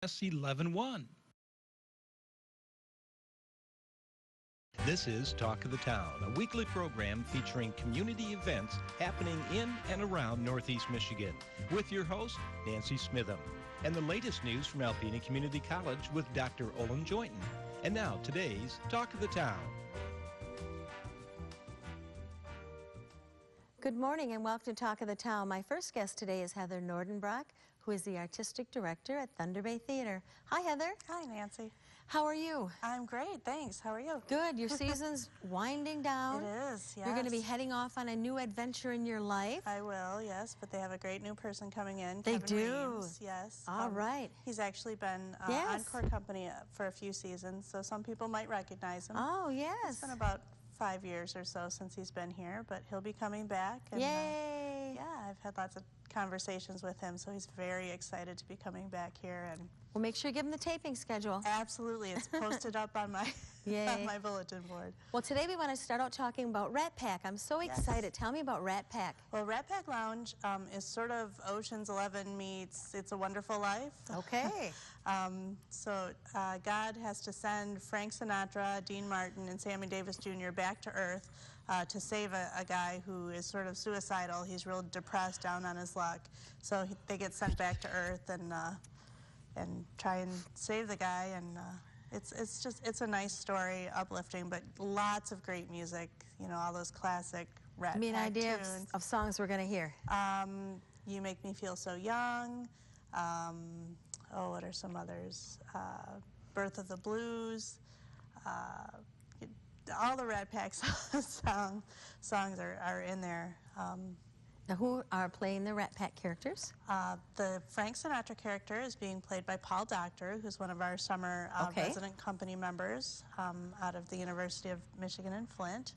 11-1. This is Talk of the Town, a weekly program featuring community events happening in and around Northeast Michigan, with your host, Nancy Smithem, and the latest news from Alpena Community College with Dr. Olin Joynton. And now, today's Talk of the Town. Good morning and welcome to Talk of the Town. My first guest today is Heather Nordenbrock, who is the Artistic Director at Thunder Bay Theater. Hi, Heather. Hi, Nancy. How are you? I'm great, thanks. How are you? Good. Your season's winding down. It is, yes. You're going to be heading off on a new adventure in your life. I will, yes, but they have a great new person coming in. They Kevin do. Reeves, yes. All right. He's actually been Yes. Encore Company for a few seasons, so some people might recognize him. Oh, yes. It's been about 5 years or so since he's been here, but he'll be coming back. And, Yay! yeah, I've had lots of conversations with him, so he's very excited to be coming back here. And Well, make sure you give him the taping schedule. absolutely, it's posted up on my Yay. on my bulletin board. Well, today we want to start out talking about Rat Pack. I'm so Yes. excited. Tell me about Rat Pack. Well, Rat Pack Lounge is sort of Ocean's 11 meets It's a Wonderful Life. Okay. God has to send Frank Sinatra, Dean Martin, and Sammy Davis Jr. back to Earth to save a guy who is sort of suicidal. He's real depressed, down on his luck. So they get sent back to Earth and try and save the guy. And it's a nice story, uplifting, but lots of great music. You know, all those classic Rat Give me an Pack idea tunes. of songs we're going to hear. You Make Me Feel So Young. What are some others? Birth of the Blues. All the Rat Pack songs are in there. Now, who are playing the Rat Pack characters? The Frank Sinatra character is being played by Paul Doctor, who's one of our summer resident company members out of the University of Michigan in Flint.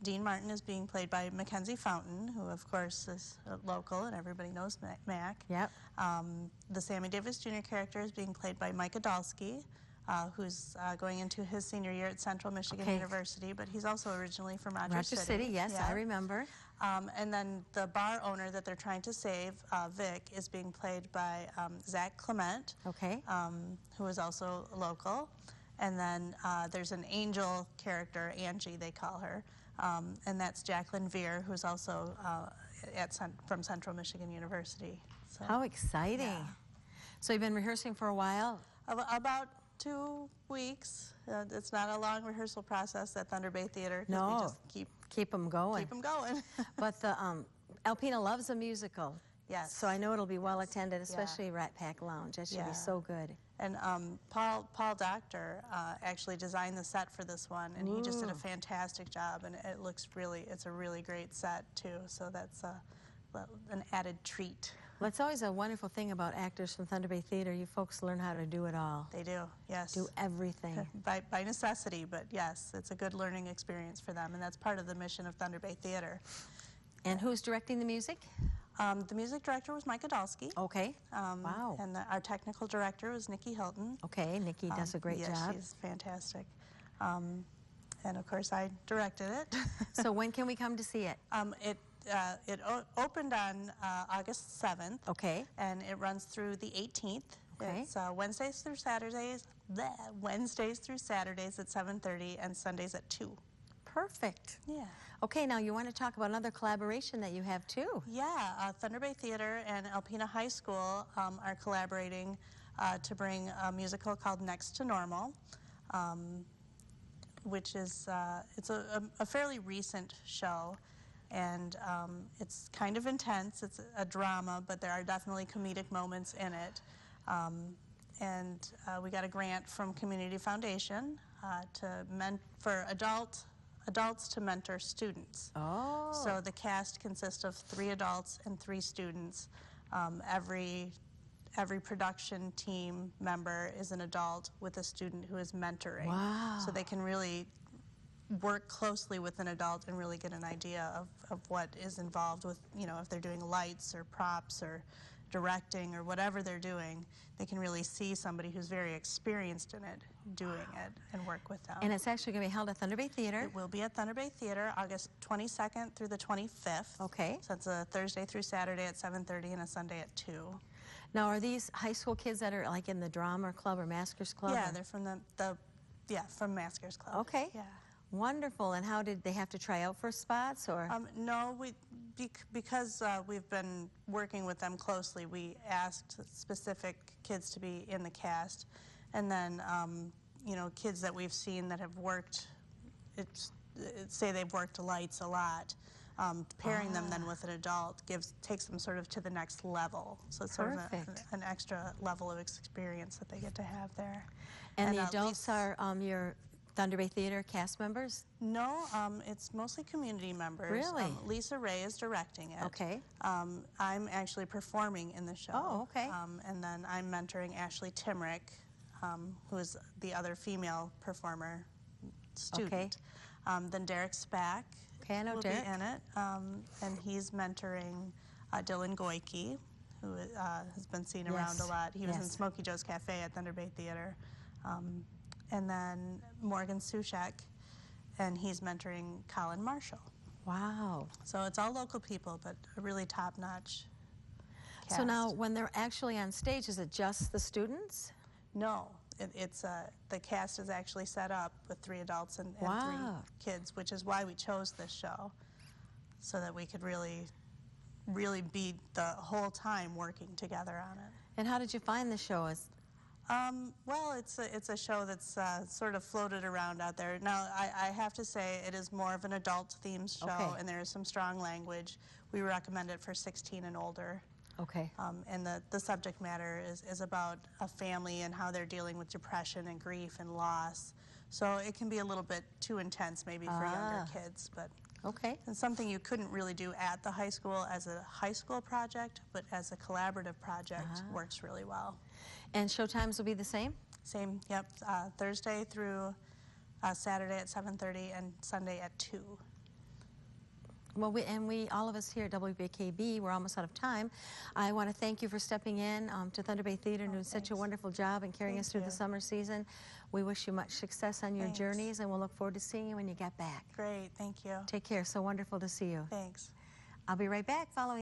Dean Martin is being played by Mackenzie Fountain, who of course is local and everybody knows Mac. Yep. The Sammy Davis Jr. character is being played by Mike Adolsky, who's going into his senior year at Central Michigan University, but he's also originally from Roger City. Yes, yeah. I remember. And then the bar owner that they're trying to save, Vic, is being played by Zach Clement, Okay. who is also local. And then there's an angel character, Angie, they call her, and that's Jacqueline Veer, who's also from Central Michigan University. So, How exciting. yeah. So you've been rehearsing for a while? About 2 weeks. It's not a long rehearsal process at Thunder Bay Theater. 'Cause No. we just Keep them going. keep them going. But the Alpena loves a musical. Yes. So I know it'll be well attended, especially Rat Pack Lounge. That should Yeah. be so good. And Paul Doctor actually designed the set for this one, and he just did a fantastic job, and it's a really great set too, so that's an added treat. Well, it's always a wonderful thing about actors from Thunder Bay Theater. You folks learn how to do it all. They do, yes. Do everything. By necessity, but yes, it's a good learning experience for them, and that's part of the mission of Thunder Bay Theater. And who's directing the music? The music director was Mike Adolsky. Okay. Wow. And our technical director was Nikki Hilton. Okay, Nikki does a great job. Yes, she's fantastic. And of course, I directed it. So when can we come to see it? It opened on August 7th. Okay. And it runs through the 18th. Okay. It's Wednesdays through Saturdays at 7:30 and Sundays at 2. Perfect. Yeah. Okay, now you want to talk about another collaboration that you have too. Yeah, Thunder Bay Theater and Alpena High School are collaborating to bring a musical called Next to Normal, which is it's a fairly recent show, and it's kind of intense. It's a drama, but there are definitely comedic moments in it. And we got a grant from Community Foundation for adults to mentor students. Oh. So the cast consists of 3 adults and 3 students. Every production team member is an adult with a student who is mentoring. Wow. So they can really work closely with an adult and really get an idea of what is involved with, if they're doing lights or props or directing or whatever they're doing, they can really see somebody who's very experienced in it doing it and work with them. And it's actually going to be held at Thunder Bay Theater. It will be at Thunder Bay Theater August 22nd through the 25th. Okay. So it's a Thursday through Saturday at 7:30 and a Sunday at 2. Now, are these high school kids that are like in the drama club or maskers club? Yeah, or? they're from from Maskers Club. Okay. Yeah. Wonderful. And how did they have to try out for spots, or? No, because we've been working with them closely, we asked specific kids to be in the cast, and then you know, kids that we've seen that have worked, say they've worked lights a lot. Pairing them then with an adult takes them sort of to the next level. So it's sort of an extra level of experience that they get to have there. And the adults are your Thunder Bay Theater cast members? No, it's mostly community members. Really? Lisa Ray is directing it. Okay. I'm actually performing in the show. Oh, okay. And then I'm mentoring Ashley Timrick, who is the other female performer student. Okay. Then Derek Spack I know will Derek. be in it, and he's mentoring Dylan Goyke, who has been seen around a lot. He was in Smokey Joe's Cafe at Thunder Bay Theater. And then Morgan Sushek, and he's mentoring Colin Marshall. Wow. So it's all local people, but a really top-notch cast. So now, when they're actually on stage, is it just the students? No, it's the cast is actually set up with 3 adults and 3 kids, which is why we chose this show, so that we could really be the whole time working together on it. And how did you find the show? Well, it's a show that's sort of floated around out there. Now, I have to say it is more of an adult-themed show, and there is some strong language. We recommend it for 16 and older. Okay. And the subject matter is about a family and how they're dealing with depression and grief and loss. So it can be a little bit too intense maybe for younger kids, but it's something you couldn't really do at the high school as a high school project, but as a collaborative project works really well. And show times will be the same? Same, yep. Thursday through Saturday at 7:30 and Sunday at 2. Well, all of us here at WBKB, we're almost out of time. I want to thank you for stepping in to Thunder Bay Theater and doing such a wonderful job and carrying us through the summer season. We wish you much success on your journeys, and we'll look forward to seeing you when you get back. Great, thank you. Take care. So wonderful to see you. Thanks. I'll be right back following.